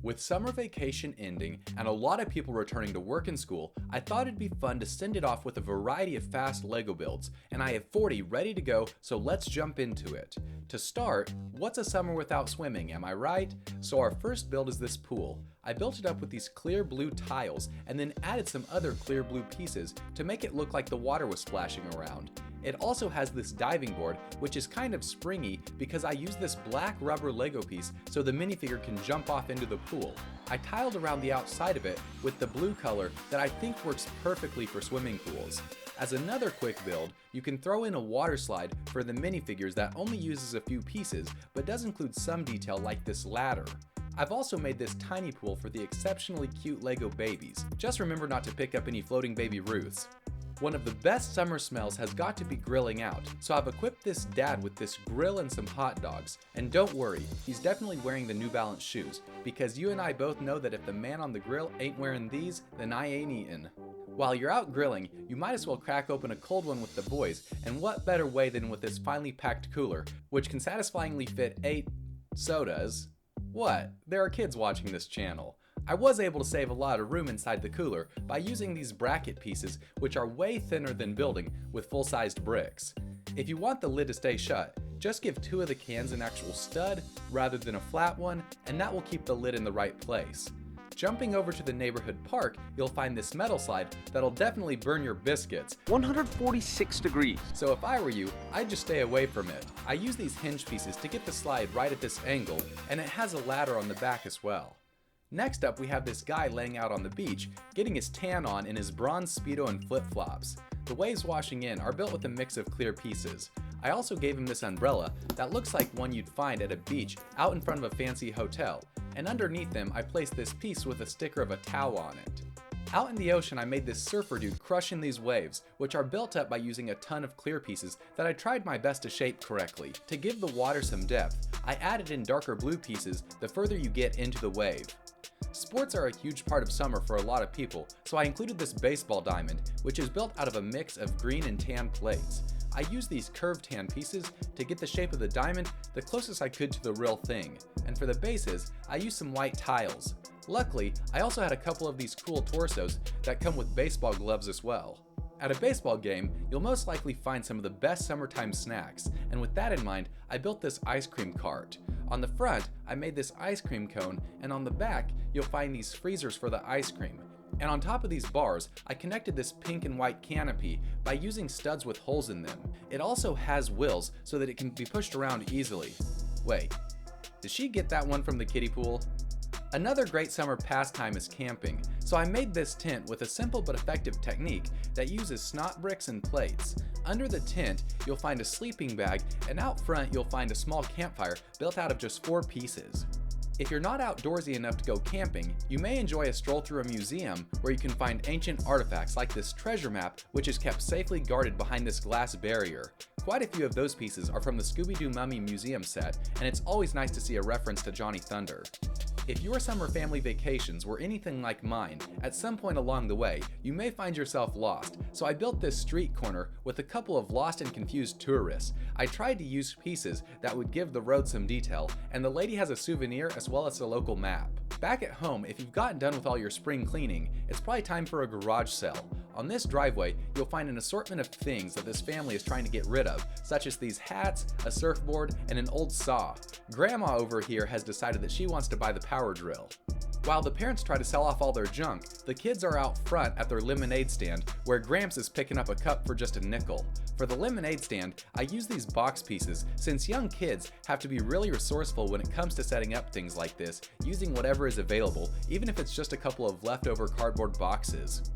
With summer vacation ending and a lot of people returning to work and school, I thought it'd be fun to send it off with a variety of fast Lego builds, and I have 40 ready to go, so let's jump into it. To start, what's a summer without swimming, am I right? So our first build is this pool. I built it up with these clear blue tiles and then added some other clear blue pieces to make it look like the water was splashing around. It also has this diving board, which is kind of springy because I used this black rubber Lego piece so the minifigure can jump off into the pool. I tiled around the outside of it with the blue color that I think works perfectly for swimming pools. As another quick build, you can throw in a water slide for the minifigures that only uses a few pieces but does include some detail like this ladder. I've also made this tiny pool for the exceptionally cute Lego babies. Just remember not to pick up any floating baby Ruths. One of the best summer smells has got to be grilling out, so I've equipped this dad with this grill and some hot dogs. And don't worry, he's definitely wearing the New Balance shoes, because you and I both know that if the man on the grill ain't wearing these, then I ain't eatin'. While you're out grilling, you might as well crack open a cold one with the boys, and what better way than with this finely packed cooler, which can satisfyingly fit 8 sodas. What? There are kids watching this channel. I was able to save a lot of room inside the cooler by using these bracket pieces, which are way thinner than building with full-sized bricks. If you want the lid to stay shut, just give 2 of the cans an actual stud rather than a flat one, and that will keep the lid in the right place. Jumping over to the neighborhood park, you'll find this metal slide that'll definitely burn your biscuits. 146 degrees. So if I were you, I'd just stay away from it. I use these hinge pieces to get the slide right at this angle, and it has a ladder on the back as well. Next up, we have this guy laying out on the beach, getting his tan on in his bronze Speedo and flip-flops. The waves washing in are built with a mix of clear pieces. I also gave him this umbrella that looks like one you'd find at a beach out in front of a fancy hotel, and underneath them I placed this piece with a sticker of a towel on it. Out in the ocean, I made this surfer dude crushing these waves, which are built up by using a ton of clear pieces that I tried my best to shape correctly. To give the water some depth, I added in darker blue pieces the further you get into the wave. Sports are a huge part of summer for a lot of people, so I included this baseball diamond, which is built out of a mix of green and tan plates. I used these curved tan pieces to get the shape of the diamond the closest I could to the real thing, and for the bases, I used some white tiles. Luckily, I also had a couple of these cool torsos that come with baseball gloves as well. At a baseball game, you'll most likely find some of the best summertime snacks, and with that in mind, I built this ice cream cart. On the front, I made this ice cream cone, and on the back, you'll find these freezers for the ice cream. And on top of these bars, I connected this pink and white canopy by using studs with holes in them. It also has wheels so that it can be pushed around easily. Wait, did she get that one from the kiddie pool? Another great summer pastime is camping, so I made this tent with a simple but effective technique that uses snot bricks and plates. Under the tent, you'll find a sleeping bag, and out front you'll find a small campfire built out of just 4 pieces. If you're not outdoorsy enough to go camping, you may enjoy a stroll through a museum where you can find ancient artifacts like this treasure map, which is kept safely guarded behind this glass barrier. Quite a few of those pieces are from the Scooby-Doo Mummy Museum set, and it's always nice to see a reference to Johnny Thunder. If your summer family vacations were anything like mine, at some point along the way, you may find yourself lost, so I built this street corner with a couple of lost and confused tourists. I tried to use pieces that would give the road some detail, and the lady has a souvenir as well as a local map. Back at home, if you've gotten done with all your spring cleaning, it's probably time for a garage sale. On this driveway, you'll find an assortment of things that this family is trying to get rid of, such as these hats, a surfboard, and an old saw. Grandma over here has decided that she wants to buy the power drill. While the parents try to sell off all their junk, the kids are out front at their lemonade stand, where Gramps is picking up a cup for just a nickel. For the lemonade stand, I use these box pieces, since young kids have to be really resourceful when it comes to setting up things like this, using whatever is available, even if it's just a couple of leftover cardboard boxes.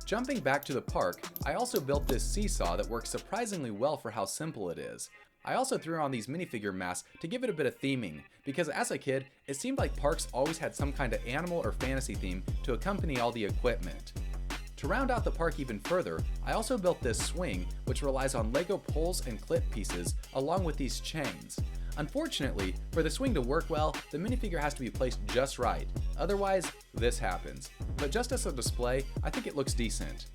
Jumping back to the park, I also built this seesaw that works surprisingly well for how simple it is. I also threw on these minifigure masks to give it a bit of theming, because as a kid, it seemed like parks always had some kind of animal or fantasy theme to accompany all the equipment. To round out the park even further, I also built this swing, which relies on Lego poles and clip pieces, along with these chains. Unfortunately, for the swing to work well, the minifigure has to be placed just right. Otherwise, this happens. But just as a display, I think it looks decent.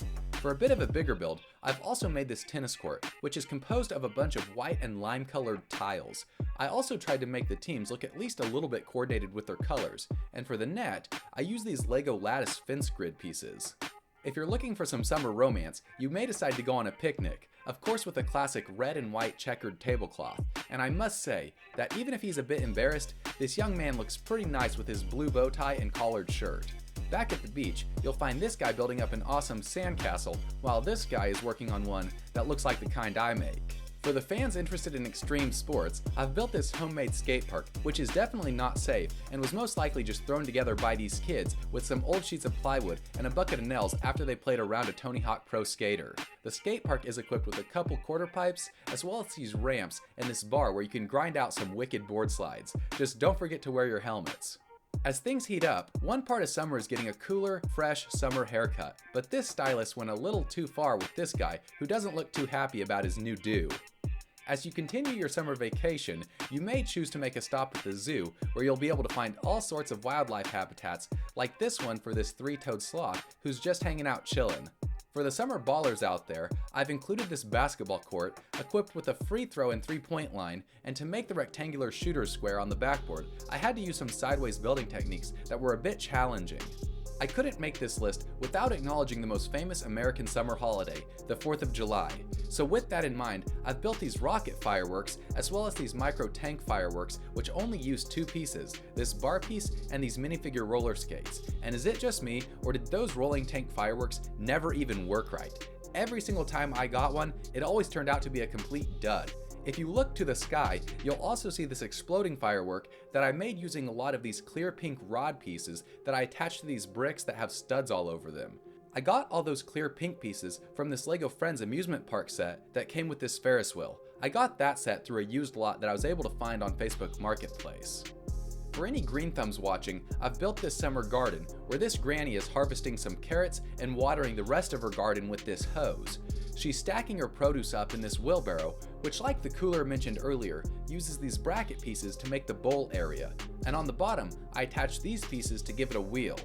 For a bit of a bigger build, I've also made this tennis court, which is composed of a bunch of white and lime colored tiles. I also tried to make the teams look at least a little bit coordinated with their colors, and for the net, I used these Lego lattice fence grid pieces. If you're looking for some summer romance, you may decide to go on a picnic, of course with a classic red and white checkered tablecloth, and I must say that even if he's a bit embarrassed, this young man looks pretty nice with his blue bow tie and collared shirt. Back at the beach, you'll find this guy building up an awesome sandcastle, while this guy is working on one that looks like the kind I make. For the fans interested in extreme sports, I've built this homemade skate park, which is definitely not safe and was most likely just thrown together by these kids with some old sheets of plywood and a bucket of nails after they played around a Tony Hawk Pro Skater. The skate park is equipped with a couple quarter pipes, as well as these ramps and this bar where you can grind out some wicked board slides. Just don't forget to wear your helmets. As things heat up, one part of summer is getting a cooler, fresh summer haircut, but this stylist went a little too far with this guy who doesn't look too happy about his new do. As you continue your summer vacation, you may choose to make a stop at the zoo, where you'll be able to find all sorts of wildlife habitats, like this one for this three-toed sloth who's just hanging out chillin'. For the summer ballers out there, I've included this basketball court equipped with a free throw and three-point line, and to make the rectangular shooter square on the backboard, I had to use some sideways building techniques that were a bit challenging. I couldn't make this list without acknowledging the most famous American summer holiday, the 4th of July. So with that in mind, I've built these rocket fireworks as well as these micro tank fireworks, which only use two pieces, this bar piece and these minifigure roller skates. And is it just me, or did those rolling tank fireworks never even work right? Every single time I got one, it always turned out to be a complete dud. If you look to the sky, you'll also see this exploding firework that I made using a lot of these clear pink rod pieces that I attached to these bricks that have studs all over them. I got all those clear pink pieces from this LEGO Friends amusement park set that came with this Ferris wheel. I got that set through a used lot that I was able to find on Facebook Marketplace. For any green thumbs watching, I've built this summer garden where this granny is harvesting some carrots and watering the rest of her garden with this hose. She's stacking her produce up in this wheelbarrow, which, like the cooler mentioned earlier, uses these bracket pieces to make the bowl area, and on the bottom I attach these pieces to give it a wheel.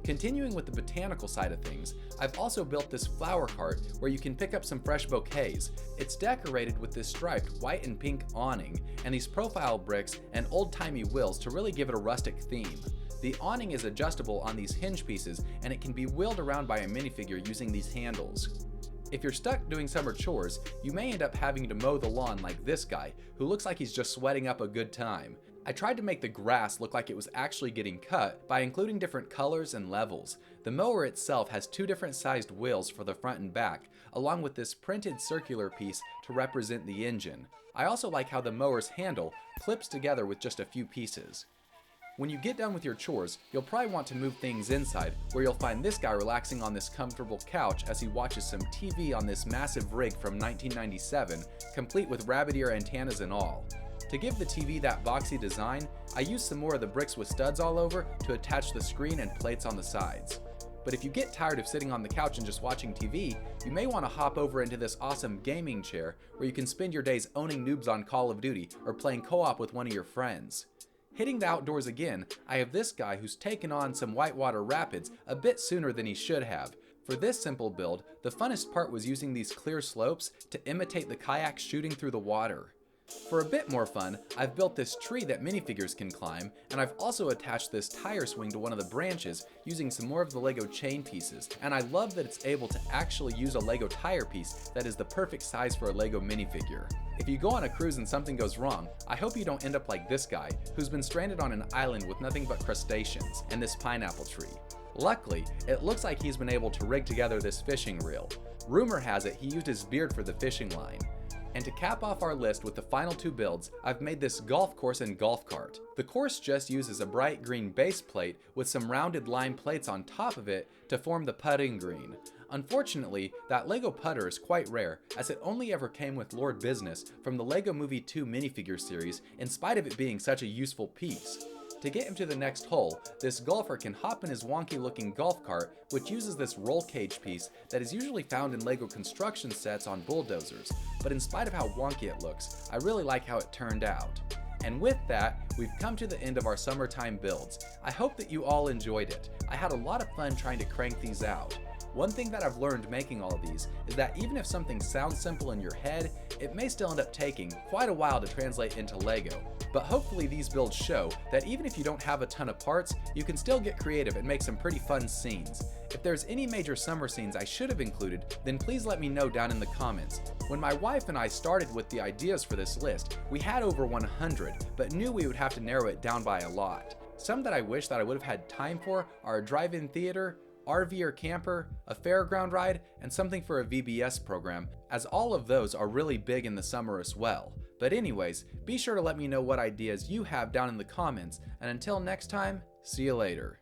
Continuing with the botanical side of things, I've also built this flower cart where you can pick up some fresh bouquets. It's decorated with this striped white and pink awning and these profile bricks and old-timey wheels to really give it a rustic theme. The awning is adjustable on these hinge pieces and it can be wheeled around by a minifigure using these handles. If you're stuck doing summer chores, you may end up having to mow the lawn like this guy, who looks like he's just sweating up a good time. I tried to make the grass look like it was actually getting cut by including different colors and levels. The mower itself has two different sized wheels for the front and back, along with this printed circular piece to represent the engine. I also like how the mower's handle clips together with just a few pieces. When you get done with your chores, you'll probably want to move things inside, where you'll find this guy relaxing on this comfortable couch as he watches some TV on this massive rig from 1997, complete with rabbit ear antennas and all. To give the TV that boxy design, I used some more of the bricks with studs all over to attach the screen and plates on the sides. But if you get tired of sitting on the couch and just watching TV, you may want to hop over into this awesome gaming chair where you can spend your days owning noobs on Call of Duty or playing co-op with one of your friends. Hitting the outdoors again, I have this guy who's taken on some whitewater rapids a bit sooner than he should have. For this simple build, the funnest part was using these clear slopes to imitate the kayak shooting through the water. For a bit more fun, I've built this tree that minifigures can climb, and I've also attached this tire swing to one of the branches using some more of the LEGO chain pieces, and I love that it's able to actually use a LEGO tire piece that is the perfect size for a LEGO minifigure. If you go on a cruise and something goes wrong, I hope you don't end up like this guy, who's been stranded on an island with nothing but crustaceans and this pineapple tree. Luckily, it looks like he's been able to rig together this fishing reel. Rumor has it he used his beard for the fishing line. And to cap off our list with the final two builds, I've made this golf course and golf cart. The course just uses a bright green base plate with some rounded lime plates on top of it to form the putting green. Unfortunately, that LEGO putter is quite rare, as it only ever came with Lord Business from the LEGO Movie 2 minifigure series, in spite of it being such a useful piece. To get him to the next hole, this golfer can hop in his wonky looking golf cart, which uses this roll cage piece that is usually found in LEGO construction sets on bulldozers, but in spite of how wonky it looks, I really like how it turned out. And with that, we've come to the end of our summertime builds. I hope that you all enjoyed it. I had a lot of fun trying to crank these out. One thing that I've learned making all of these is that even if something sounds simple in your head, it may still end up taking quite a while to translate into Lego. But hopefully these builds show that even if you don't have a ton of parts, you can still get creative and make some pretty fun scenes. If there's any major summer scenes I should have included, then please let me know down in the comments. When my wife and I started with the ideas for this list, we had over 100, but knew we would have to narrow it down by a lot. Some that I wish that I would have had time for are a drive-in theater, RV or camper, a fairground ride, and something for a VBS program, as all of those are really big in the summer as well. But anyways, be sure to let me know what ideas you have down in the comments, and until next time, see you later.